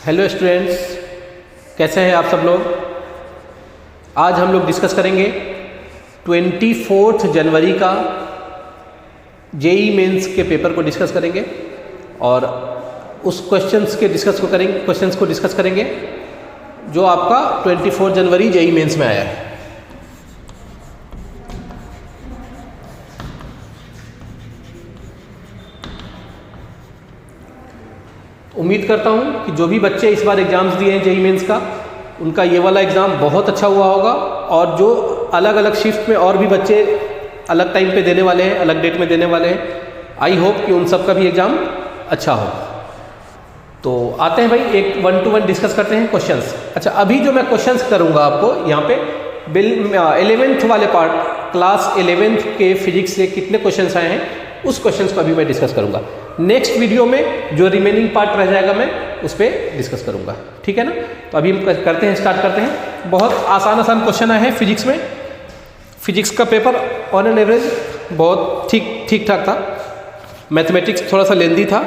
Hello students, कैसे हैं आप सब लोग। आज हम लोग डिस्कस करेंगे 24 जनवरी का जेई मेंस के पेपर को डिस्कस करेंगे और उस क्वेश्चंस को डिस्कस करेंगे जो आपका 24 जनवरी जेई मेंस में आया है। उम्मीद करता हूँ कि जो भी बच्चे इस बार एग्ज़ाम्स दिए हैं जेई मेंस का, उनका ये वाला एग्ज़ाम बहुत अच्छा हुआ होगा और जो अलग अलग शिफ्ट में और भी बच्चे अलग टाइम पे देने वाले हैं, अलग डेट में देने वाले हैं, आई होप कि उन सब का भी एग्ज़ाम अच्छा हो। तो आते हैं भाई, एक 1 to 1 डिस्कस करते हैं क्वेश्चंस। अच्छा, अभी जो मैं क्वेश्चंस करूँगा आपको यहाँ पे 11th वाले पार्ट, क्लास 11th के फिजिक्स से कितने क्वेश्चंस आए हैं उस क्वेश्चंस को अभी मैं डिस्कस करूँगा। नेक्स्ट वीडियो में जो रिमेनिंग पार्ट रह जाएगा मैं उस पर डिस्कस करूँगा, ठीक है ना। तो अभी हम स्टार्ट करते हैं। बहुत आसान क्वेश्चन आए हैं फिजिक्स में। फिजिक्स का पेपर ऑन एन एवरेज बहुत ठीक ठाक था। मैथमेटिक्स थोड़ा सा लेंदी था,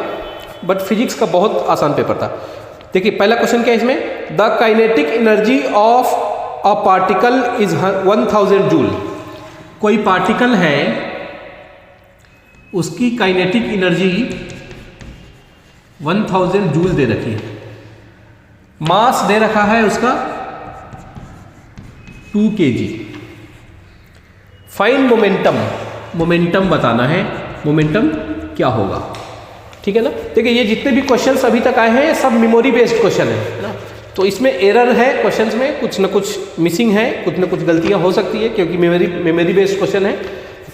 बट फिजिक्स का बहुत आसान पेपर था। देखिए पहला क्वेश्चन क्या है इसमें, the kinetic energy of a particle is 1000 joule. कोई पार्टिकल है, उसकी काइनेटिक एनर्जी 1000 जूल दे रखी है, मास दे रखा है उसका 2 kg। फाइंड मोमेंटम बताना है, मोमेंटम क्या होगा, ठीक है ना। देखिए ये जितने भी क्वेश्चंस अभी तक आए हैं सब मेमोरी बेस्ड क्वेश्चन है ना, तो इसमें एरर है क्वेश्चंस में, कुछ ना कुछ मिसिंग है, कुछ ना कुछ गलतियां हो सकती है क्योंकि मेमोरी बेस्ड क्वेश्चन है,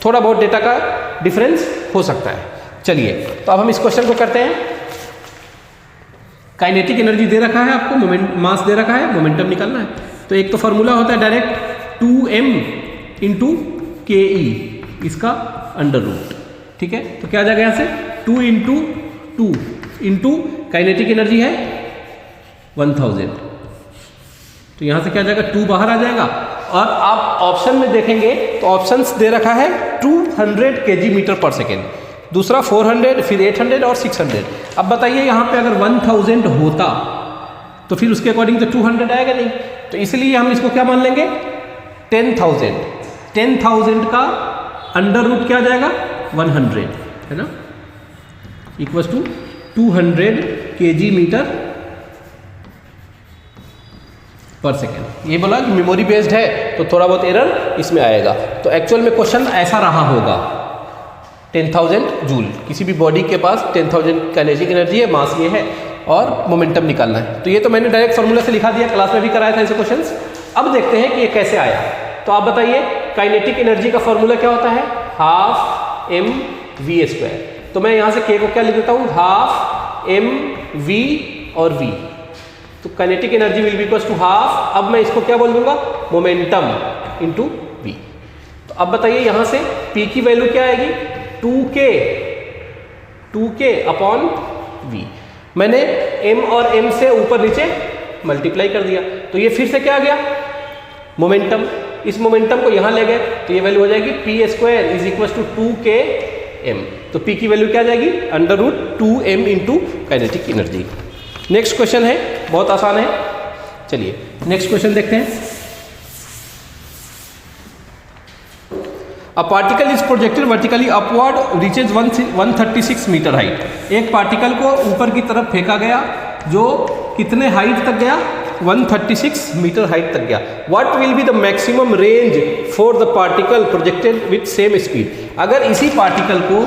थोड़ा बहुत डेटा का डिफरेंस हो सकता है। चलिए तो अब हम इस क्वेश्चन को करते हैं। काइनेटिक एनर्जी दे रखा है आपको, मास दे रखा है, मोमेंटम निकालना है। तो एक तो फॉर्मूला होता है डायरेक्ट 2m इंटू के ई, इसका अंडर रूट, ठीक है। तो क्या आ जाएगा यहाँ से 2 इंटू 2 इंटू काइनेटिक एनर्जी है 1000, तो यहाँ से क्या आ जाएगा 2 बाहर आ जाएगा। और आप ऑप्शन में देखेंगे तो ऑप्शंस दे रखा है 200 kg मीटर पर सेकेंड, दूसरा 400, फिर 800 और 600। अब बताइए यहाँ पे अगर 1000 होता तो फिर उसके अकॉर्डिंग तो 200 आएगा नहीं, तो इसलिए हम इसको क्या मान लेंगे 10,000 का अंडर रूट क्या आ जाएगा 100, है ना, इक्वल टू 200 kg मीटर पर सेकेंड। ये बोला कि मेमोरी बेस्ड है तो थोड़ा बहुत एरर इसमें आएगा। तो एक्चुअल में क्वेश्चन ऐसा रहा होगा 10,000 जूल, किसी भी बॉडी के पास 10,000 काइनेटिक एनर्जी है, मास ये है और मोमेंटम निकालना है। तो ये तो मैंने डायरेक्ट फार्मूला से लिखा दिया, क्लास में भी कराया था ऐसे क्वेश्चंस। अब देखते हैं कि ये कैसे आया। तो आप बताइए काइनेटिक एनर्जी का फॉर्मूला क्या होता है, 12mv²। तो मैं यहाँ से k को क्या लिख देता हूँ 12mv और v, तो kinetic energy will be equal to 12। अब मैं इसको क्या बोल दूंगा मोमेंटम इंटू v। तो अब बताइए यहाँ से p की वैल्यू क्या आएगी 2k अपॉन v। मैंने m और m से ऊपर नीचे मल्टीप्लाई कर दिया, तो ये फिर से क्या आ गया मोमेंटम। इस मोमेंटम को यहाँ ले गए तो ये वैल्यू हो जाएगी p² is equal to 2km। तो p की वैल्यू क्या आ जाएगी under root 2m into kinetic energy. Next question है, बहुत आसान है। चलिए नेक्स्ट क्वेश्चन देखते हैं। A particle is projected vertically upward reaches 136 metre height. एक पार्टिकल को ऊपर की तरफ फेंका गया जो कितने हाइट तक गया 136 मीटर हाइट तक गया। What will be the maximum range for the particle projected with same speed. अगर इसी पार्टिकल को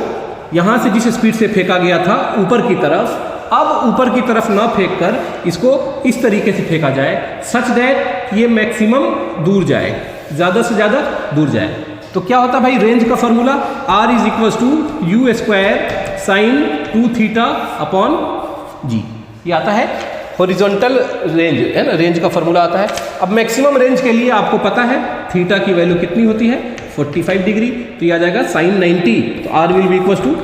यहाँ से जिस स्पीड से फेंका गया था ऊपर की तरफ, अब ऊपर की तरफ ना फेंक कर इसको इस तरीके से फेंका जाए सच दैट ये मैक्सिमम दूर जाए, ज़्यादा से ज़्यादा दूर जाए। तो क्या होता है भाई रेंज का formula r is equal to u² sine 2θ upon g। ये आता है हॉरिजॉन्टल रेंज, है ना, रेंज का फॉर्मूला आता है। अब मैक्सिमम रेंज के लिए आपको पता है थीटा की वैल्यू कितनी होती है 45 डिग्री, तो ये आ जाएगा साइन 90। तो r will be equal to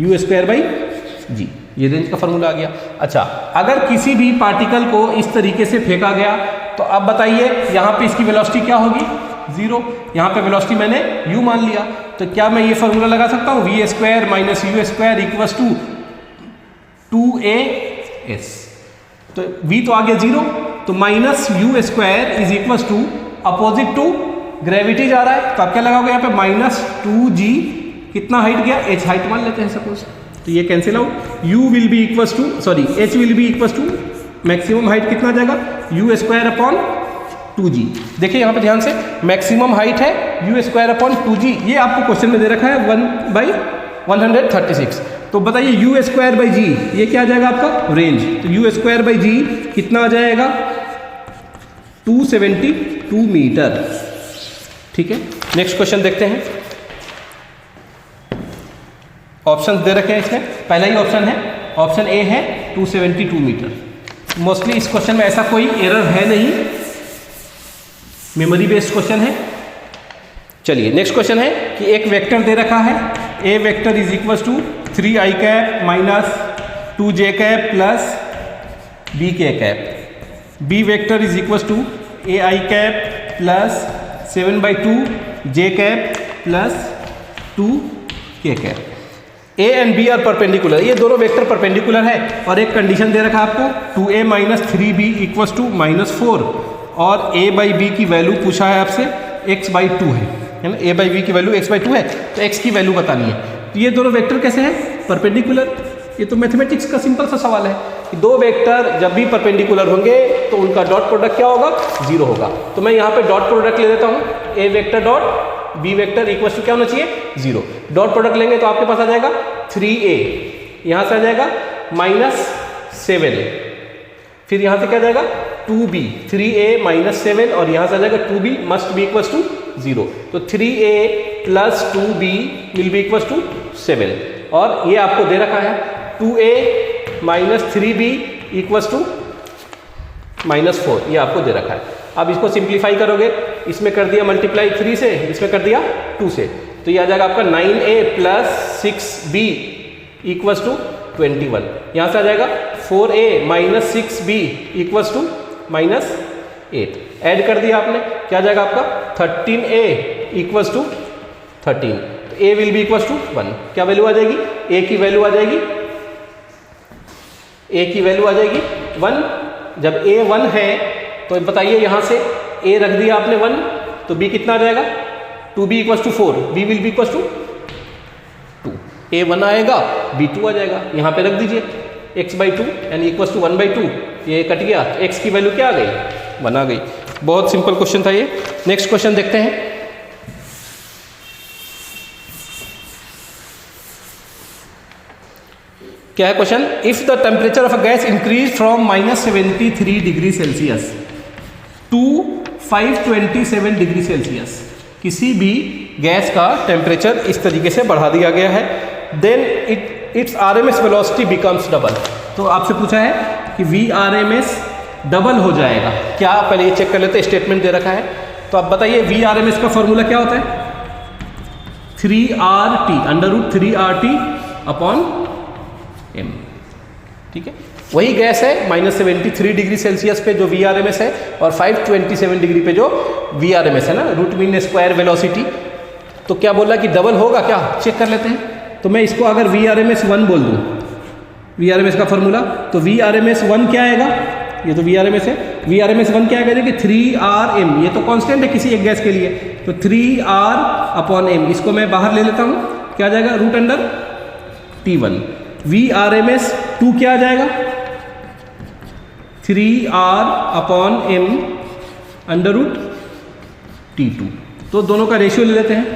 u²/g। ये रेंज का फॉर्मूला आ गया। अच्छा, अगर किसी भी पार्टिकल को इस तरीके से फेंका गया तो अब बताइए यहाँ पे इसकी वेलोसिटी क्या होगी 0। यहाँ पे वेलोसिटी मैंने u मान लिया, तो क्या मैं ये फॉर्मूला लगा सकता हूँ v² - u² equal to 2as। तो v तो आ गया 0, तो minus u square is equal to opposite to gravity जा रहा है, तो आप क्या लगाओगे यहाँ पे माइनस 2g, कितना हाइट गया, h हाइट मान लेते हैं सपोज, तो ये cancel out, u will be equal to sorry h will be equal to maximum height कितना आ जाएगा यू स्क्वायर अपॉन 2g। देखिए यहाँ पे ध्यान से, मैक्सिमम हाइट है यू स्क्वायर अपॉन 2g, ये आपको क्वेश्चन में दे रखा है 1/136। तो बताइए यू स्क्वायर बाई जी, ये क्या आ जाएगा आपका रेंज, तो यू स्क्वायर बाई जी कितना आ जाएगा 272 मीटर। ठीक है, नेक्स्ट क्वेश्चन देखते हैं। ऑप्शन दे रखे हैं इसमें, पहला ही ऑप्शन है, ऑप्शन ए है 272 मीटर। मोस्टली इस क्वेश्चन में ऐसा कोई एरर है नहीं, मेमोरी बेस्ड क्वेश्चन है। चलिए नेक्स्ट क्वेश्चन है कि एक वेक्टर दे रखा है, a vector is equal to 3i cap minus 2j cap plus b k cap, b vector is equal to ai cap plus 7/2 j cap plus 2k cap. a and b are perpendicular, ये दोनों vector perpendicular है, और एक condition दे रखा है आपको 2a minus 3b equal to -4, और a by B की वैल्यू पूछा है आपसे x/2 है ना, a बाई बी की वैल्यू x/2 है, तो x की वैल्यू बतानी है। तो ये दोनों वेक्टर कैसे हैं, परपेंडिकुलर। ये तो मैथमेटिक्स का सिंपल सा सवाल है कि दो वेक्टर जब भी परपेंडिकुलर होंगे तो उनका डॉट प्रोडक्ट क्या होगा, 0 होगा। तो मैं यहाँ पे डॉट प्रोडक्ट ले देता हूँ, a vector dot b vector equal to क्या होना चाहिए 0। डॉट प्रोडक्ट लेंगे तो आपके पास आ जाएगा 3a, यहाँ से आ जाएगा -7, फिर यहाँ से क्या जाएगा 2b, 3a माइनस 7, और यहाँ से आ जाएगा 2b must be equal to 0। तो 3a plus 2b will be equal to 7, और ये आपको दे रखा है 2a minus 3b equal to -4, ये आपको दे रखा है। अब इसको सिंप्लीफाई करोगे, इसमें कर दिया मल्टीप्लाई 3 से, इसमें कर दिया 2 से, तो ये आ जाएगा आपका 9a plus 6b equal to 21। यहाँ से आ जाएगा 4a minus 6b equal to -8। Add कर दिया आपने, क्या जाएगा आपका 13a इक्वल टू 13, तो a will be equal to 1। क्या वैल्यू आ जाएगी, a की वैल्यू आ जाएगी, a की वैल्यू आ जाएगी 1। जब a 1 है तो बताइए यहाँ से a रख दिया आपने 1, तो b कितना आ जाएगा 2b equal to 4, b will be equal to 2, a 1 आएगा b 2 आ जाएगा, यहाँ पे रख दीजिए x/2 यानी इक्वल टू 1/2, ये कट गया, x की वैल्यू क्या आ गई 1 आ गई। बहुत सिंपल क्वेश्चन था ये। नेक्स्ट क्वेश्चन देखते हैं। क्या है question, if the temperature of a gas increase from -73 degree Celsius to 527 degree Celsius, किसी भी गैस का टेम्परेचर इस तरीके से बढ़ा दिया गया है, then its RMS velocity becomes double. तो आपसे पूछा है कि VRMS डबल हो जाएगा क्या, पहले ये चेक कर लेते हैं, स्टेटमेंट दे रखा है। तो आप बताइए VRMS का फॉर्मूला क्या होता है, 3RT √3RT अपॉन m। ठीक है, वही गैस है -73 डिग्री सेल्सियस पे जो VRMS है, और 527 डिग्री पे जो VRMS है ना, रूट मीन स्क्वायर वेलोसिटी। तो क्या बोला कि डबल होगा क्या, चेक कर लेते हैं। तो मैं इसको अगर VRMS 1 बोल दूँ, VRMS का फॉर्मूला, तो VRMS 1 क्या आएगा, ये तो VRMS है, VRMS 1 क्या आएगा कि 3Rm, ये तो कांस्टेंट है किसी एक गैस के लिए, तो 3R अपॉन m, इसको मैं बाहर ले लेता हूँ, क्या आ जाएगा √T1। VRMS 2 क्या आ जाएगा 3R अपॉन m √T2। तो दोनों का रेशियो ले लेते हैं,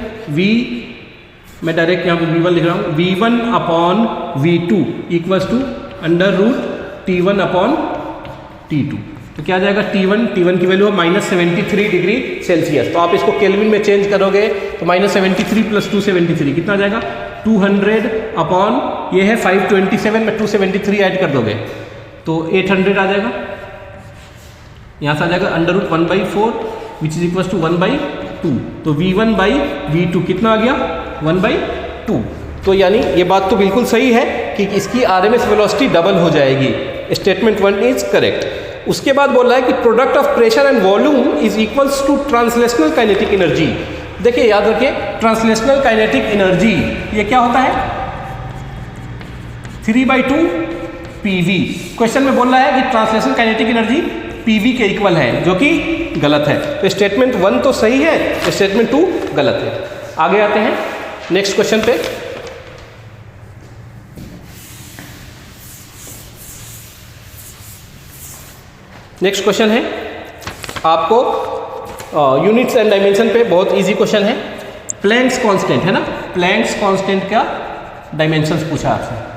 मैं डायरेक्ट यहाँ पे V1 लिख रहा हूँ, V1 upon V2 equals to √T1 upon T2। तो क्या आ जाएगा T1 की वैल्यू है -73 डिग्री सेल्सियस। तो आप इसको केल्विन में चेंज करोगे तो -73 प्लस 273 कितना आ जाएगा 200 अपॉन, ये है 527 में 273 ऐड कर दोगे तो 800 आ जाएगा। यहाँ से आ जाएगा √1/4 विच इज इक्वल टू 1/2। तो V1/V2 कितना आ गया 1/2। तो यानी ये बात तो बिल्कुल सही है कि इसकी RMS वेलोसिटी डबल हो जाएगी। Statement 1 is correct. उसके बाद बोल रहा है कि product of pressure and volume is equals to translational kinetic energy. देखिए याद रखिए, ट्रांसलेशनल काइनेटिक एनर्जी ये क्या होता है 3/2 पीवी। क्वेश्चन में बोल रहा है कि ट्रांसलेशन काइनेटिक एनर्जी पीवी के इक्वल है, जो कि गलत है। तो स्टेटमेंट 1 तो सही है, स्टेटमेंट 2 गलत है। आगे आते हैं नेक्स्ट क्वेश्चन पे। नेक्स्ट क्वेश्चन है आपको यूनिट्स एंड डायमेंशन पे, बहुत इजी क्वेश्चन है। प्लैंक्स कांस्टेंट है ना, प्लैंक्स कांस्टेंट का डायमेंशंस पूछा आपसे।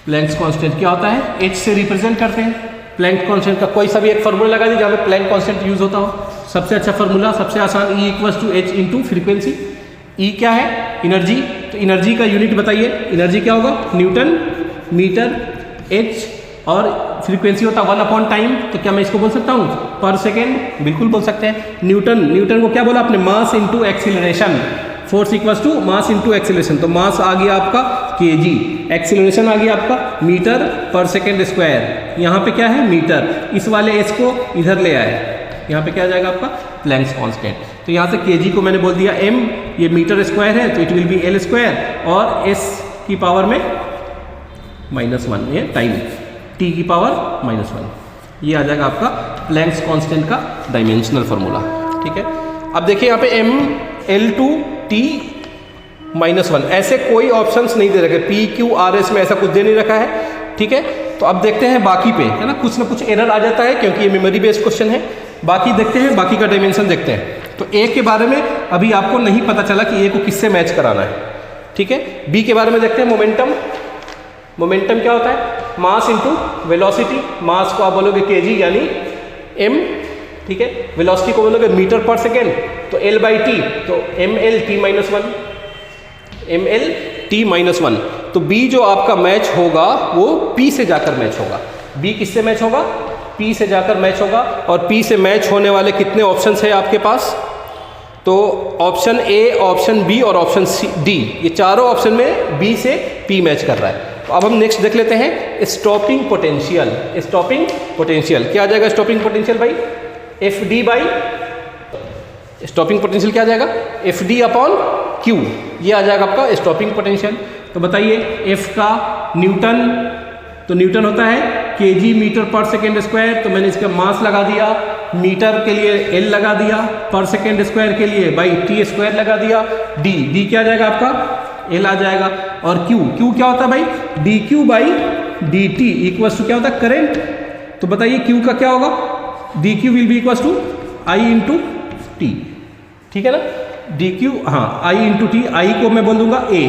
प्लैंक्स कांस्टेंट क्या होता है, एच से रिप्रेजेंट करते हैं। प्लैंक कांस्टेंट का कोई सा भी एक फार्मूला लगा दीजिए जहाँ पे प्लैंक कांस्टेंट यूज होता हो। सबसे अच्छा फार्मूला, सबसे आसान, E equals to h into frequency. E क्या है, एनर्जी, तो एनर्जी का यूनिट बताइए। एनर्जी क्या होगा, न्यूटन मीटर, H और फ्रीक्वेंसी होता है 1 टाइम। तो क्या मैं इसको बोल सकता हूँ पर सेकेंड, बिल्कुल बोल सकते हैं। न्यूटन को क्या बोला आपने, mass into acceleration. Force equals to mass into acceleration, तो मास आ गया आपका kg, एक्सीलरेशन आ गया आपका मीटर पर सेकेंड स्क्वायर। यहाँ पे क्या है, मीटर, इस वाले s को इधर ले आए, यहाँ पे क्या आ जाएगा आपका प्लैंक्स कांस्टेंट। तो यहाँ से kg को मैंने बोल दिया m, ये मीटर स्क्वायर है तो it will be l square, और s की पावर में -1, ये टाइम, t की पावर -1, ये आ जाएगा आपका प्लैंक्स कांस्टेंट का डायमेंशनल फार्मूला। ठीक है, अब देखिए यहाँ पे m L2 T -1, ऐसे कोई ऑप्शंस नहीं दे रखे, P Q R S में ऐसा कुछ दे नहीं रखा है। ठीक है, तो अब देखते हैं बाकी पे, है ना कुछ एरर आ जाता है क्योंकि ये मेमोरी बेस्ड क्वेश्चन है। बाकी देखते हैं, बाकी का डायमेंशन देखते हैं। तो A के बारे में अभी आपको नहीं पता चला कि A को किससे मैच कराना है। ठीक है, B के बारे में देखते हैं। मोमेंटम क्या होता है, मास इंटू वेलोसिटी। मास को आप बोलोगे kg यानी m, ठीक है, वेलोसिटी को बोलोगे मीटर पर सेकेंड, तो L/T, तो mL/T-1, mL/T-1। तो B जो आपका मैच होगा वो P से जाकर मैच होगा। B किससे मैच होगा, P से जाकर मैच होगा। और P से मैच होने वाले कितने ऑप्शंस हैं आपके पास, तो ऑप्शन A, ऑप्शन B और ऑप्शन D, ये चारों ऑप्शन में B से P मैच कर रहा है। तो अब हम नेक्स्ट देख लेते हैं स्टॉपिंग पोटेंशियल। स्टॉपिंग पोटेंशियल क्या आ जाएगा, स्टॉपिंग पोटेंशियल भाई FD बाई, स्टॉपिंग पोटेंशियल क्या आ जाएगा, FD अपॉन Q, ये आ जाएगा आपका स्टॉपिंग पोटेंशियल। तो बताइए F का न्यूटन, तो न्यूटन होता है kg मीटर पर सेकेंड स्क्वायर, तो मैंने इसका मास लगा दिया, मीटर के लिए L लगा दिया, पर सेकेंड स्क्वायर के लिए बाई T स्क्वायर लगा दिया। D क्या आ जाएगा आपका, L आ जाएगा। और Q क्या होता है भाई, dQ by dt equals to क्या होता है, करंट। तो बताइए Q का क्या होगा, dQ will be equals to I into t. ठीक है ना, dQ, हाँ I इंटू टी, I को मैं बोल दूंगा A,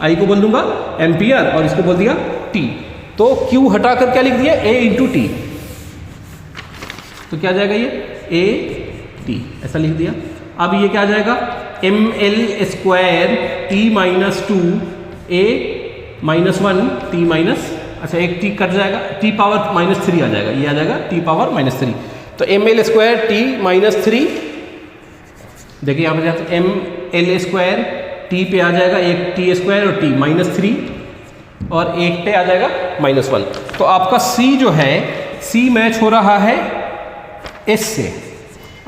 I को बोल दूंगा एम्पियर और इसको बोल दिया T। तो Q हटाकर क्या लिख दिया, A इंटू टी, तो क्या आ जाएगा ये A T, ऐसा लिख दिया। अब ये क्या आ जाएगा, mL square T-2 A -1 T-, अच्छा एक T कट जाएगा, T पावर -3 आ जाएगा, ये आ जाएगा T पावर -3। तो mL स्क्वायर T-3, देखिए यहाँ पे जाते mL स्क्वायर T पे आ जाएगा एक T स्क्वायर और T -3 और एक पे आ जाएगा -1। तो आपका C जो है, C मैच हो रहा है S से।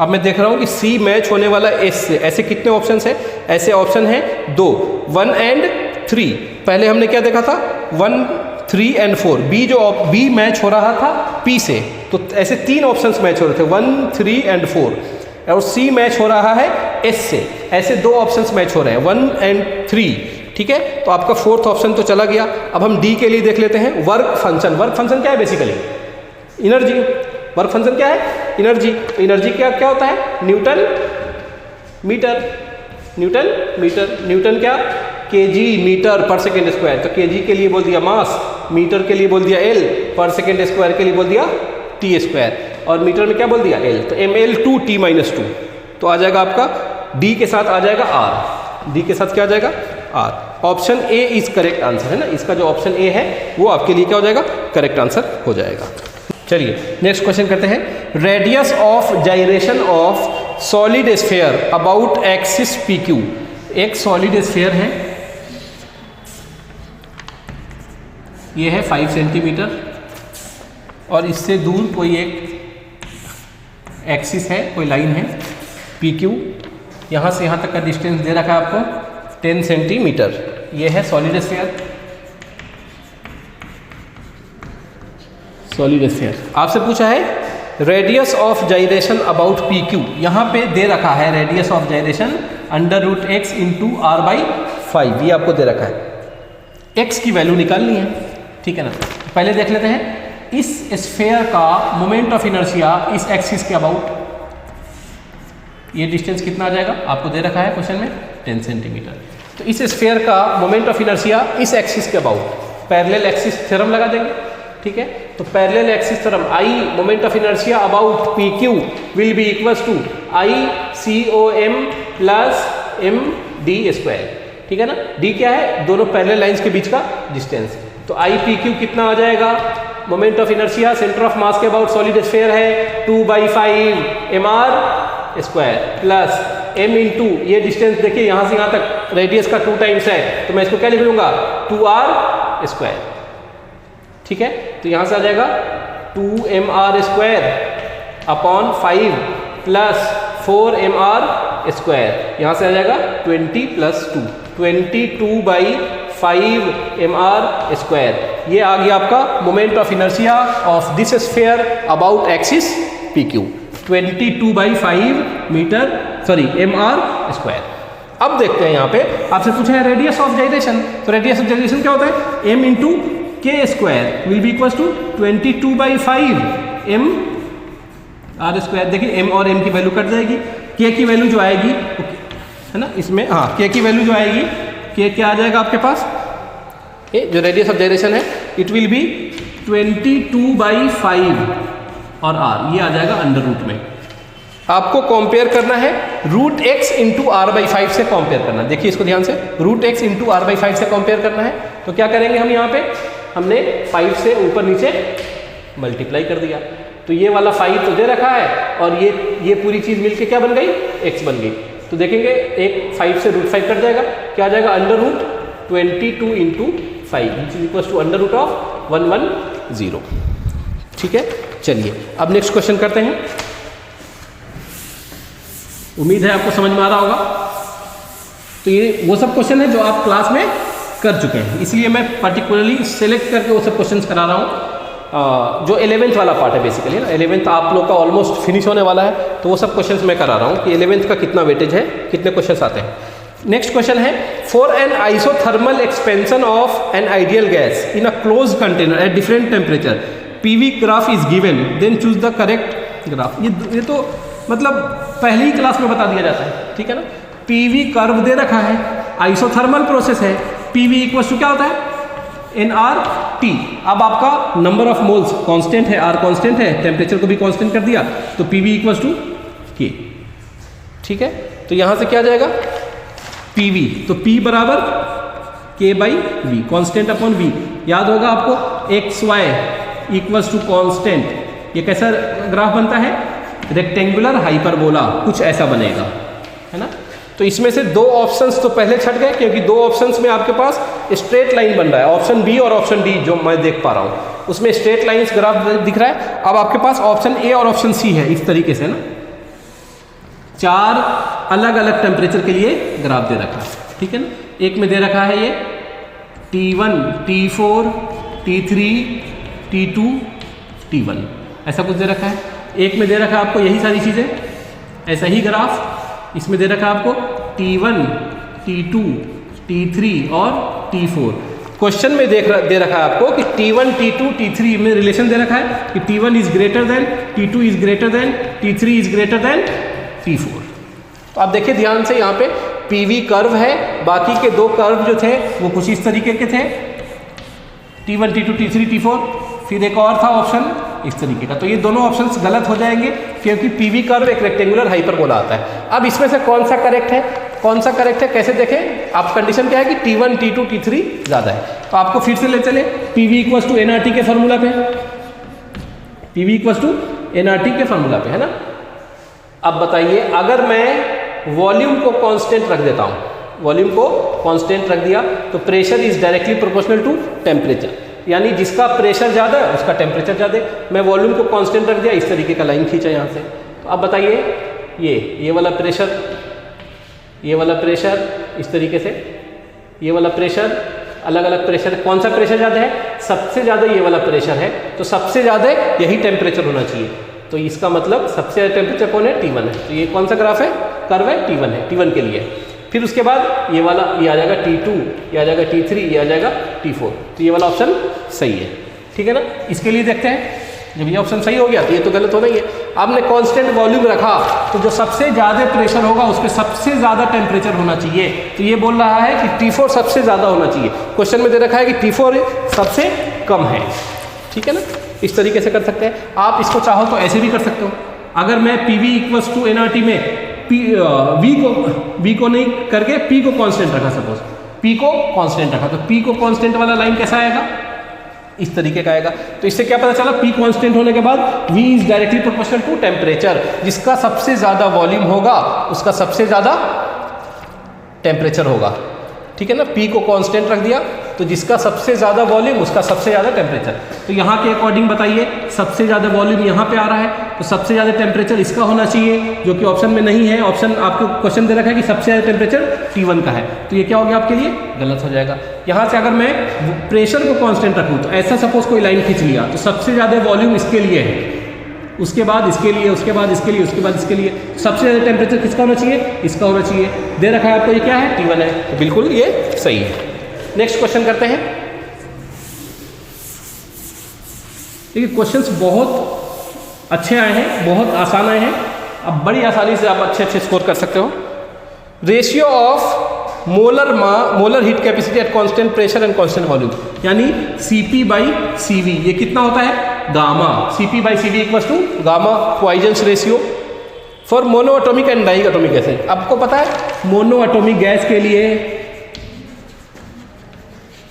अब मैं देख रहा हूँ कि C मैच होने वाला S से। ऐसे कितने ऑप्शन है, ऐसे ऑप्शन है 2, 1 and 3। पहले हमने क्या देखा था, 1, 3 and 4। B मैच हो रहा था P से, तो ऐसे 3 ऑप्शंस मैच हो रहे थे, 1, 3 and 4। और C मैच हो रहा है S से, ऐसे 2 ऑप्शंस मैच हो रहे हैं, 1 and 3। ठीक है, तो आपका 4th ऑप्शन तो चला गया। अब हम D के लिए देख लेते हैं, वर्क फंक्शन। वर्क फंक्शन क्या है, बेसिकली एनर्जी। वर्क फंक्शन क्या है, एनर्जी। तो एनर्जी क्या होता है, न्यूटन मीटर, न्यूटन क्या, kg मीटर पर सेकेंड स्क्वायर। तो kg के लिए बोल दिया मास, मीटर के लिए बोल दिया L, पर सेकेंड स्क्वायर के लिए बोल दिया T स्क्वायर, और मीटर में क्या बोल दिया L। तो mL/2 T-2, तो आ जाएगा आपका D के साथ आ जाएगा R। D के साथ क्या आ जाएगा, R। Option A is correct answer, है ना, इसका जो ऑप्शन A है वो आपके लिए क्या हो जाएगा, करेक्ट आंसर हो जाएगा। चलिए नेक्स्ट क्वेश्चन करते हैं। Radius of gyration of solid sphere about axis PQ। एक सॉलिड स्फेयर है, ये है 5 सेंटीमीटर, और इससे दूर कोई एक एक्सिस है, कोई लाइन है PQ। यहाँ से यहाँ तक का डिस्टेंस दे रखा है आपको 10 सेंटीमीटर। ये है सॉलिड स्फेयर। Solid sphere. आपसे पूछा है radius of gyration about P Q, यहाँ पे दे रखा है radius of gyration √x into r/5, ये आपको दे रखा है। x की वैल्यू निकालनी है, ठीक है ना। पहले देख लेते हैं इस स्फीयर का मोमेंट ऑफ इनर्शिया इस एक्सिस के अबाउट, ये डिस्टेंस कितना आ जाएगा आपको दे रखा है क्वेश्चन में 10 सेंटीमीटर। तो इस स्फीयर का मोमेंट ऑफ इनर्शिया इस एक्सिस के अबाउट पैरेलल एक्सिस थ्योरम लगा देंगे, ठीक है। तो parallel axis theorem I moment of inertia about P Q will be equals to ICOM plus md², ठीक है ना। d क्या है, दोनों पैरेलल लाइंस के बीच का डिस्टेंस। तो IPQ कितना आ जाएगा, moment of inertia centre of mass के अबाउट सॉलिड स्फीयर है 2/5 mr² प्लस m इंटू ये डिस्टेंस देखिए यहाँ से यहाँ तक रेडियस का 2 टाइम्स है, तो मैं इसको क्या लिख लूँगा 2r², ठीक है। तो यहाँ से आ जाएगा 2mr² अपॉन 5 प्लस 4mr², यहाँ से आ जाएगा 20 प्लस 2, 22/5 mr²। ये आ गया आपका moment of inertia of this sphere about axis PQ, 22/5 mr²। अब देखते हैं यहाँ पे आपसे पूछा है रेडियस ऑफ जाइरेशन, तो रेडियस ऑफ जाइरेशन क्या होता है m into k² will be equals to 22/5 mr²। देखिए m और m की वैल्यू कट जाएगी, k की वैल्यू जो आएगी है ना इसमें, हाँ k की वैल्यू जो आएगी, k क्या आ जाएगा आपके पास, ये जो रेडियस ऑफ जाइरेशन है इट विल बी 22/5 और r ये आ जाएगा अंडर रूट में। आपको कंपेयर करना है √x इंटू r/5 से कंपेयर करना है। देखिए इसको ध्यान से, √x इंटू r/5 से कंपेयर करना है। तो क्या करेंगे हम, यहाँ पे हमने 5 से ऊपर नीचे मल्टीप्लाई कर दिया, तो ये वाला 5 तो दे रखा है और ये पूरी चीज़ मिलके क्या बन गई, x बन गई। तो देखेंगे एक 5 से √5 कट जाएगा, क्या आ जाएगा under root 22 into 5 which is equals to under root of 110, ठीक है। चलिए अब नेक्स्ट क्वेश्चन करते हैं। उम्मीद है आपको समझ में आ रहा होगा। तो ये वो सब क्वेश्चन है जो आप क्लास में कर चुके हैं, इसलिए मैं पर्टिकुलरली सेलेक्ट करके वो सब क्वेश्चंस करा रहा हूँ। जो 11th वाला पार्ट है बेसिकली ना, 11th आप लोग का ऑलमोस्ट फिनिश होने वाला है, तो वो सब क्वेश्चंस मैं करा रहा हूँ कि 11th का कितना वेटेज है, कितने क्वेश्चंस आते हैं। नेक्स्ट क्वेश्चन है for an isothermal expansion of an ideal gas in a close container at different temperature PV graph is given then choose the correct graph. ये तो मतलब पहले ही क्लास में बता दिया जाता है, ठीक है ना। PV कर्व दे रखा है, आइसोथर्मल प्रोसेस है, PV इक्वल्स टू क्या होता है nRT। अब आपका नंबर ऑफ मोल्स कांस्टेंट है, R कांस्टेंट है, टेम्परेचर को भी कांस्टेंट कर दिया, तो PV इक्वल्स टू K, ठीक है। तो यहाँ से क्या आ जाएगा PV, तो P बराबर K/V, कांस्टेंट अपॉन V। याद होगा आपको XY इक्वल्स टू कांस्टेंट। ये कैसा ग्राफ बनता है, रेक्टेंगुलर हाइपरबोला, कुछ ऐसा बनेगा, है ना। तो इसमें से 2 ऑप्शंस तो पहले छट गए, क्योंकि 2 ऑप्शंस में आपके पास स्ट्रेट लाइन बन रहा है, ऑप्शन बी और ऑप्शन डी जो मैं देख पा रहा हूँ उसमें स्ट्रेट लाइंस ग्राफ दिख रहा है। अब आपके पास ऑप्शन ए और ऑप्शन सी है, इस तरीके से ना 4 अलग अलग टेम्परेचर के लिए ग्राफ दे रखा है, ठीक है ना। एक में दे रखा है ये T1, T4, T3, T2, T1, ऐसा कुछ दे रखा है। एक में दे रखा है आपको यही सारी चीज़ें, ऐसा ही ग्राफ इसमें दे रखा है आपको T1, T2, T3 और T4। क्वेश्चन में दे रखा है आपको कि T1, T2, T3 में रिलेशन दे रखा है कि T1 is greater than, T2 is greater than, T3 is greater than T4। तो आप देखिए ध्यान से, यहाँ पे PV कर्व है, बाकी के 2 कर्व जो थे वो कुछ इस तरीके के थे, T1, T2, T3, T4, फिर एक और था ऑप्शन इस तरीके का। तो ये दोनों ऑप्शंस गलत हो जाएंगे, क्योंकि PV कर्व एक रेक्टेंगुलर हाइपरबोला आता है। अब इसमें से कौन सा करेक्ट है, कौन सा करेक्ट है कैसे देखें। आप कंडीशन क्या है कि T1, T2, T3 ज़्यादा है, तो आपको फिर से ले चले PV इक्वल्स टू nRT के फॉर्मूला पे, PV इक्वल्स टू nRT के फॉर्मूला पे, है ना। अब बताइए, अगर मैं वॉल्यूम को कांस्टेंट रख देता हूँ, वॉल्यूम को कांस्टेंट रख दिया, तो pressure is directly proportional to temperature, यानी जिसका प्रेशर ज़्यादा है उसका टेम्परेचर ज़्यादा। मैं वॉल्यूम को कांस्टेंट रख दिया, इस तरीके का लाइन खींचा यहाँ से। तो अब बताइए, ये वाला प्रेशर, ये वाला प्रेशर इस तरीके से, ये वाला प्रेशर अलग अलग प्रेशर है, कौन सा प्रेशर ज़्यादा है, सबसे ज़्यादा ये वाला प्रेशर है, तो सबसे ज़्यादा यही टेम्परेचर होना चाहिए। तो इसका मतलब सबसे ज़्यादा टेम्परेचर कौन है, T1 है। तो ये कौन सा ग्राफ है, कर्व है, T1 है, T1 के लिए। फिर उसके बाद ये वाला, ये आ जाएगा T2, ये आ जाएगा T3, ये आ जाएगा T4। तो ये वाला ऑप्शन सही है, ठीक है ना। इसके लिए देखते हैं, जब ये ऑप्शन सही हो गया तो ये तो गलत होना ही है। आपने कांस्टेंट वॉल्यूम रखा तो जो सबसे ज़्यादा प्रेशर होगा उस पर सबसे ज़्यादा टेम्परेचर होना चाहिए। तो ये बोल रहा है कि T4 सबसे ज़्यादा होना चाहिए। क्वेश्चन में दे रखा है कि T4 सबसे कम है, ठीक है ना। इस तरीके से कर सकते हैं। आप इसको चाहो तो ऐसे भी कर सकते हो। अगर मैं PV = nRT में V को नहीं करके P को कांस्टेंट रखा, सपोज P को कांस्टेंट रखा, तो P को कांस्टेंट वाला लाइन कैसा आएगा, इस तरीके का आएगा। तो इससे क्या पता चला, P कांस्टेंट होने के बाद V is directly proportional to temperature. जिसका सबसे ज़्यादा वॉल्यूम होगा उसका सबसे ज़्यादा टेम्परेचर होगा, ठीक है ना। P को कांस्टेंट रख दिया तो जिसका सबसे ज़्यादा वॉल्यूम उसका सबसे ज़्यादा टेम्परेचर। तो यहाँ के अकॉर्डिंग बताइए, सबसे ज़्यादा वॉल्यूम यहाँ पे आ रहा है तो सबसे ज़्यादा टेम्परेचर इसका होना चाहिए, जो कि ऑप्शन में नहीं है। ऑप्शन आपको क्वेश्चन दे रखा है कि सबसे ज़्यादा टेम्परेचर T1 का है, तो ये क्या हो गया आपके लिए, गलत हो जाएगा। यहाँ से अगर मैं प्रेशर को कांस्टेंट रखूँ तो ऐसा सपोज कोई लाइन खींच लिया तो सबसे ज़्यादा वॉल्यूम इसके लिए है, उसके बाद इसके लिए, उसके बाद इसके लिए, उसके बाद इसके लिए। सबसे ज़्यादा टेम्परेचर किसका होना चाहिए, इसका होना चाहिए। दे रखा है आपको, ये क्या है, T1 है, तो बिल्कुल ये सही है। नेक्स्ट क्वेश्चन करते हैं। देखिए क्वेश्चंस बहुत अच्छे आए हैं, बहुत आसान आए हैं। अब बड़ी आसानी से आप अच्छे स्कोर कर सकते हो। Ratio of molar heat capacity at constant pressure and constant volume, यानी Cp/Cv ये कितना होता है, gamma. Cp/Cv = gamma Poisson's ratio for monoatomic and diatomic gases. आपको पता है मोनोएटॉमिक गैस के लिए,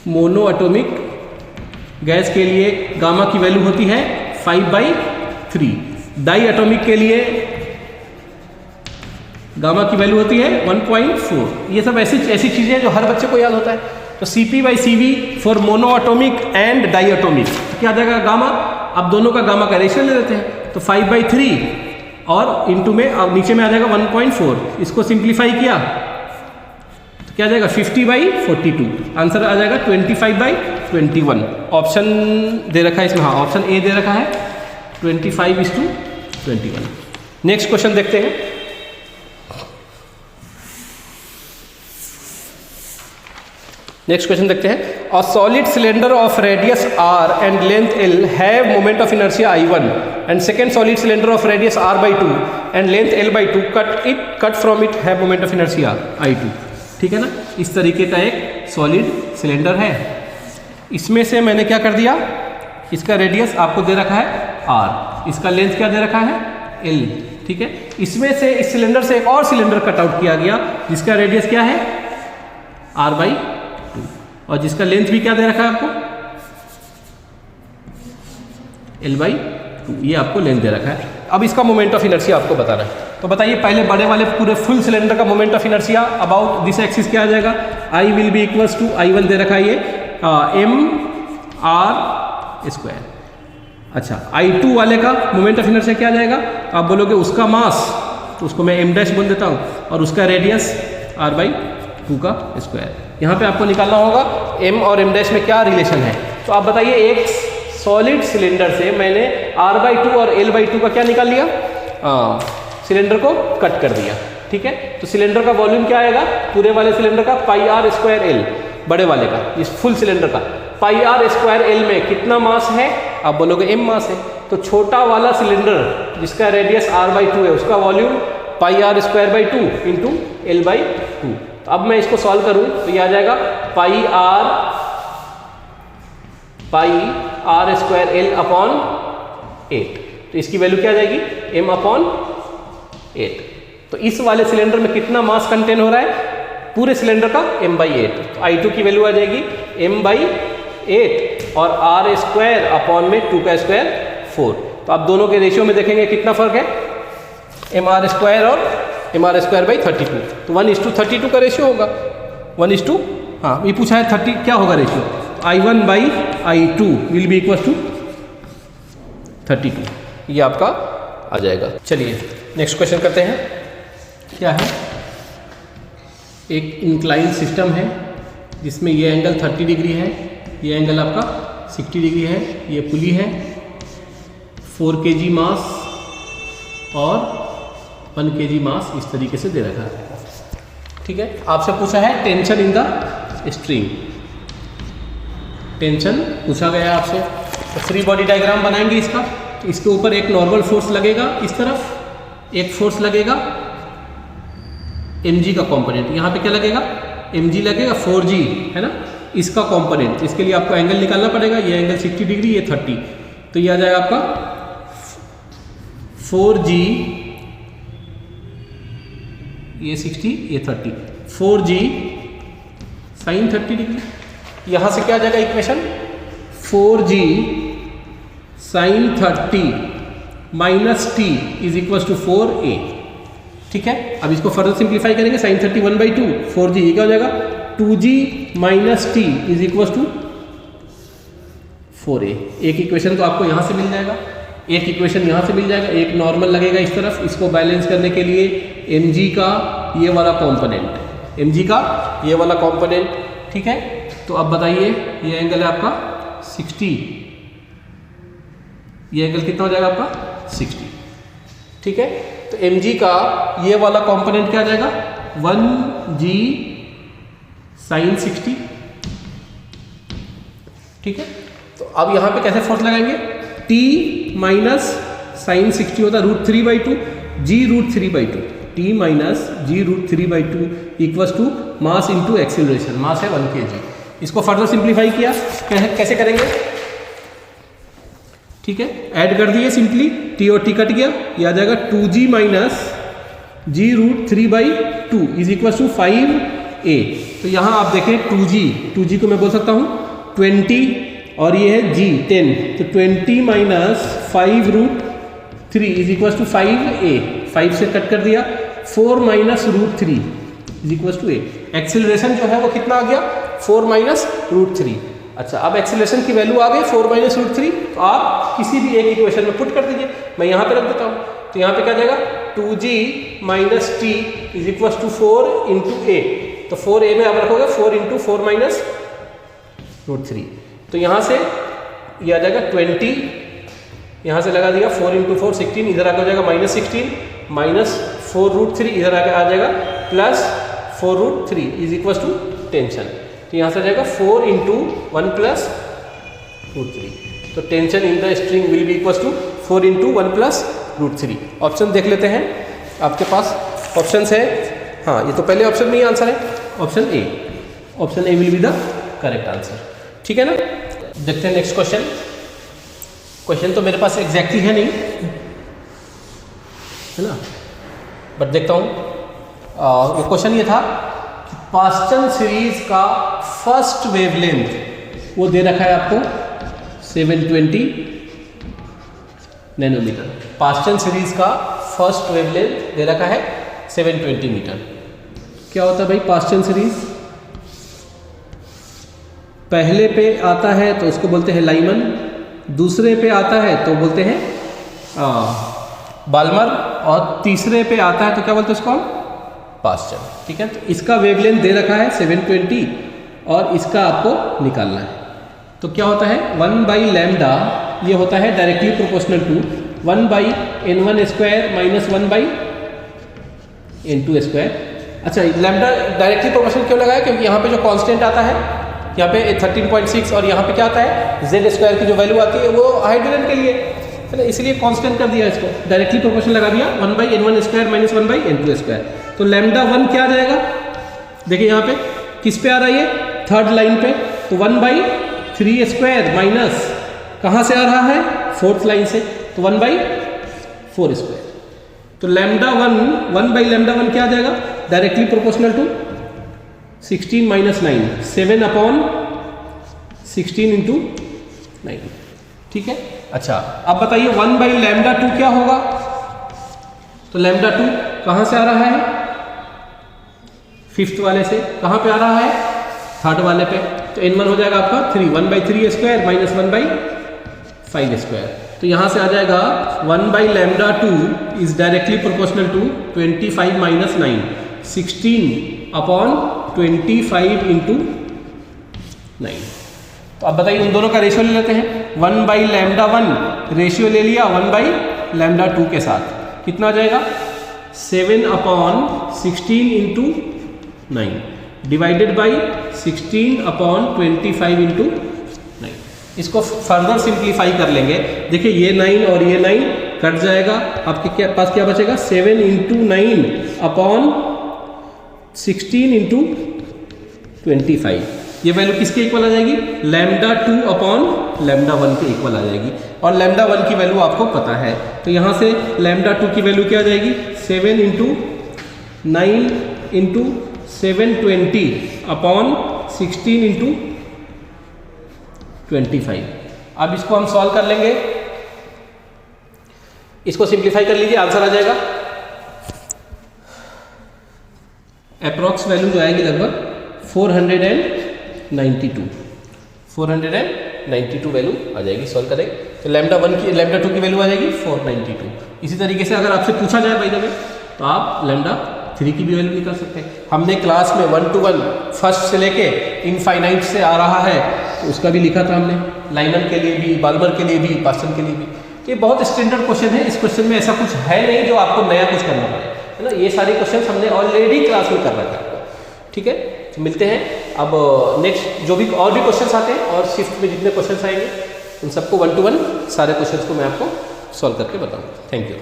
मोनोएटॉमिक गैस के लिए गामा की वैल्यू होती है 5/3। डाई एटॉमिक के लिए गामा की वैल्यू होती है 1.4। ये सब ऐसी चीज़ें हैं जो हर बच्चे को याद होता है। तो Cp/Cv for monoatomic and diatomic क्या आ जाएगा, गामा। अब दोनों का गामा का रेशियो ले लेते हैं, तो 5/3 और इंटू में अब नीचे में आ जाएगा 1.4। इसको सिंप्लीफाई किया तो क्या आ जाएगा 50/42। आंसर आ जाएगा 25/21। ऑप्शन दे रखा है इसमें, हाँ ऑप्शन ए दे रखा है 25:21। नेक्स्ट क्वेश्चन देखते हैं। नेक्स्ट क्वेश्चन देखते हैं। A solid cylinder of radius r and length l have moment of inertia I1 and second solid cylinder of radius r/2 and length l/2 cut from it have moment of inertia I2। ठीक है ना। इस तरीके का एक solid cylinder है। इसमें से मैंने क्या कर दिया, इसका रेडियस आपको दे रखा है r, इसका लेंथ क्या दे रखा है l। ठीक है। इसमें से इस सिलेंडर से एक और सिलेंडर कट आउट किया गया जिसका रेडियस क्या है r/2 और जिसका लेंथ भी क्या दे रखा है आपको l/2। ये आपको लेंथ दे रखा है। अब इसका मोमेंट ऑफ इनर्शिया आपको बताना है। तो बताइए पहले बड़े वाले पूरे फुल सिलेंडर का moment of inertia about this axis क्या आ जाएगा, I will be equals to I1 दे रखा है ये mr²। अच्छा I2 वाले का मोमेंट ऑफ इनर्शिया क्या आ जाएगा, आप बोलोगे उसका मास, तो उसको मैं m' बोल देता हूँ, और उसका रेडियस r/2 का स्क्वायर। यहाँ पे आपको निकालना होगा m और m' में क्या रिलेशन है। तो आप बताइए एक सॉलिड सिलेंडर से मैंने r/2 और l/2 का क्या निकाल लिया, सिलेंडर को कट कर दिया। ठीक है। तो सिलेंडर का वॉल्यूम क्या आएगा, पूरे वाले सिलेंडर का πr²l, बड़े वाले का, इस फुल सिलेंडर का πr²l में कितना मास है, आप बोलोगे m मास है। तो छोटा वाला सिलेंडर जिसका रेडियस r/2 है उसका वॉल्यूम πr²/2 इंटू l/2। तो अब मैं इसको सॉल्व करूं तो ये आ जाएगा πr²l/8। तो इसकी वैल्यू क्या आ जाएगी m/8। तो इस वाले सिलेंडर में कितना मास कंटेन हो रहा है, पूरे सिलेंडर का m/8। तो I2 की वैल्यू आ जाएगी m/8 और r² में 2 का स्क्वायर 4। तो आप दोनों के रेशियो में देखेंगे कितना फर्क है, mr² और mr²/32। तो 1:32 का रेशियो होगा। 1:, हाँ ये पूछा है 30 क्या होगा ratio, I1/I2 will be equal to 32। ये आपका आ जाएगा। चलिए नेक्स्ट क्वेश्चन करते हैं। क्या है, एक इंक्लाइन सिस्टम है जिसमें ये एंगल 30 डिग्री है, ये एंगल आपका 60 डिग्री है, ये पुली है, 4 kg मास और 1 kg मास इस तरीके से दे रखा है। ठीक है, आपसे पूछा है tension in the string, tension पूछा गया है आपसे। तो फ्री बॉडी डायग्राम बनाएंगे इसका। तो इसके ऊपर एक नॉर्मल फोर्स लगेगा, इस तरफ एक फोर्स लगेगा mg का कंपोनेंट, यहाँ पे क्या लगेगा mg लगेगा, 4g है ना इसका कंपोनेंट। इसके लिए आपको एंगल निकालना पड़ेगा, ये एंगल 60 डिग्री, ये 30, तो ये आ जाएगा आपका 4g, ये 60, ये 30, 4g साइन 30 डिग्री। यहाँ से क्या आ जाएगा equation, 4g sine 30 minus t is equal to 4a। ठीक है, अब इसको फर्दर सिंप्लीफाई करेंगे, साइन 30 1/2 4g, ये क्या हो जाएगा 2g minus t is equal to 4a। एक इक्वेशन तो आपको यहाँ से मिल जाएगा, एक इक्वेशन यहाँ से मिल जाएगा, एक नॉर्मल लगेगा इस तरफ। इसको बैलेंस करने के लिए mg का ये वाला कंपोनेंट, mg का ये वाला कंपोनेंट। ठीक है, तो अब बताइए ये एंगल है आपका 60, ये एंगल कितना हो जाएगा आपका 60। ठीक है, तो mg का ये वाला कंपोनेंट क्या आ जाएगा 1g साइन 60। ठीक है, तो अब यहाँ पे कैसे फोर्स लगाएंगे, t माइनस साइन 60 होता है √3/2 g √3/2, t minus g √3/2 equals to mass into acceleration, mass है 1 kg। इसको फर्दर सिंप्लीफाई किया, कैसे करेंगे, ठीक है, ऐड कर दिए सिंपली, t और t कट गया, ये आ जाएगा 2g minus g √3/2 is equal to 5a। तो यहाँ आप देखें 2g को मैं बोल सकता हूँ 20 और ये है g 10, तो 20 minus 5√3 is equal to 5a, 5 से कट कर दिया, 4 minus √3 is equal to a। Acceleration जो है वो कितना आ गया 4 माइनस √3। अच्छा, अब एक्सीलरेशन की वैल्यू आ गई 4 माइनस √3, तो आप किसी भी एक इक्वेशन में पुट कर दीजिए, मैं यहाँ पे रख देता हूँ। तो यहाँ पे क्या जाएगा 2g minus t is equal to 4 into a, तो 4a में आप रखोगे 4 इंटू 4 माइनस √3, तो यहाँ से ये आ जाएगा 20, यहाँ से लगा दिया 4 इंटू 4 16, इधर आकर हो जाएगा माइनस 16 माइनस 4√3, इधर आकर आ जाएगा plus 4√3 is equal to tension. तो यहाँ से आ जाएगा 4 इंटू 1 प्लस √3, तो tension in the string will be equal to 4 into 1 plus √3। Option देख लेते हैं, आपके पास ऑप्शन है, हाँ ये तो पहले ऑप्शन में ही आंसर है, option A, option A will be the correct answer. ठीक है ना, देखते हैं नेक्स्ट क्वेश्चन। क्वेश्चन तो मेरे पास एग्जैक्टली है नहीं, है ना, बट देखता हूँ। ये क्वेश्चन ये था कि पास्टन सीरीज का फर्स्ट वेवलेंथ वो दे रखा है आपको 720 नैनोमीटर। पास्टन सीरीज का फर्स्ट वेवलेंथ दे रखा है 720 मीटर। क्या होता है भाई पास्टन सीरीज, पहले पे आता है तो उसको बोलते हैं लाइमन, दूसरे पे आता है तो बोलते हैं बाल्मर, और तीसरे पे आता है तो क्या बोलते हैं उसको हम पास्टन। ठीक है, तो इसका वेवलेंथ दे रखा है 720 और इसका आपको निकालना है। तो क्या होता है 1/λ, ये होता है directly proportional to 1/n1² minus 1/n2²। अच्छा, लैम्डा डायरेक्टली प्रोपोर्शनल क्यों लगाया, क्योंकि यहाँ पे जो कांस्टेंट आता है यहाँ पे 13.6 और यहाँ पे क्या आता है z² की जो वैल्यू आती है वो हाइड्रोजन के लिए है ना, इसलिए कांस्टेंट कर दिया, इसको डायरेक्टली प्रोपोर्शनल लगा दिया 1/n1² माइनस 1/n2²। तो λ1 क्या आ जाएगा, देखिए यहाँ पे किस पे आ रहा है, ये थर्ड लाइन पे, तो 1/3² माइनस कहाँ से आ रहा है फोर्थ लाइन से, तो 1/4²। तो λ1 क्या आ जाएगा directly proportional to 16 minus 9, 7/16 into 9। ठीक है, अच्छा अब बताइए 1/λ2 क्या होगा, तो λ2 कहाँ से आ रहा है, फिफ्थ वाले से, कहाँ पे आ रहा है थर्ड वाले पे, तो n1 हो जाएगा आपका 3, 1/3² माइनस 1/5²। तो यहाँ से आ जाएगा 1/λ2 is directly proportional to 25 minus 9, 16/25 into 9। तो अब बताइए उन दोनों का रेशियो ले लेते हैं। 1/λ1 रेशियो ले लिया 1/λ2 के साथ, कितना आ जाएगा 7/16 इंटू 9 डिवाइडेड बाई 16/25 इंटू 9। इसको फर्दर सिंप्लीफाई कर लेंगे। देखिए ये 9 और ये 9 कट जाएगा, आपके पास क्या बचेगा 7 इंटू 9/16 इंटू 25। ये वैल्यू किसके इक्वल आ जाएगी λ2/λ1 के इक्वल आ जाएगी। और λ1 की वैल्यू आपको पता है, तो यहाँ से λ2 की वैल्यू क्या आ जाएगी 7 इंटू 9 इंटू 720/16 इंटू 25। अब इसको हम सॉल्व कर लेंगे, इसको सिंप्लीफाई कर लीजिए, आंसर आ जाएगा अप्रॉक्स वैल्यू जो आएगी लगभग 492 वैल्यू आ जाएगी। सॉल्व करेंगे तो λ2 की वैल्यू आ जाएगी 492। इसी तरीके से अगर आपसे पूछा जाए भाई देवे तो आप λ3 की भी वैल्यू निकाल सकते हैं। हमने क्लास में 1 to 1 फर्स्ट से लेके इनफाइनाइट से आ रहा है तो उसका भी लिखा था हमने, लाइनर के लिए भी, बाल्मर के लिए भी, पार्सन के लिए भी। ये बहुत स्टैंडर्ड क्वेश्चन है, इस क्वेश्चन में ऐसा कुछ है नहीं जो आपको नया कुछ करना पड़े, है ना। ये सारे क्वेश्चन हमने ऑलरेडी क्लास में कर रखा है, ठीक है। तो मिलते हैं अब नेक्स्ट जो भी और भी क्वेश्चंस आते हैं और शिफ्ट में जितने क्वेश्चंस आएंगे उन सबको 1 to 1 सारे क्वेश्चंस को मैं आपको सॉल्व करके बताऊंगा। Thank you.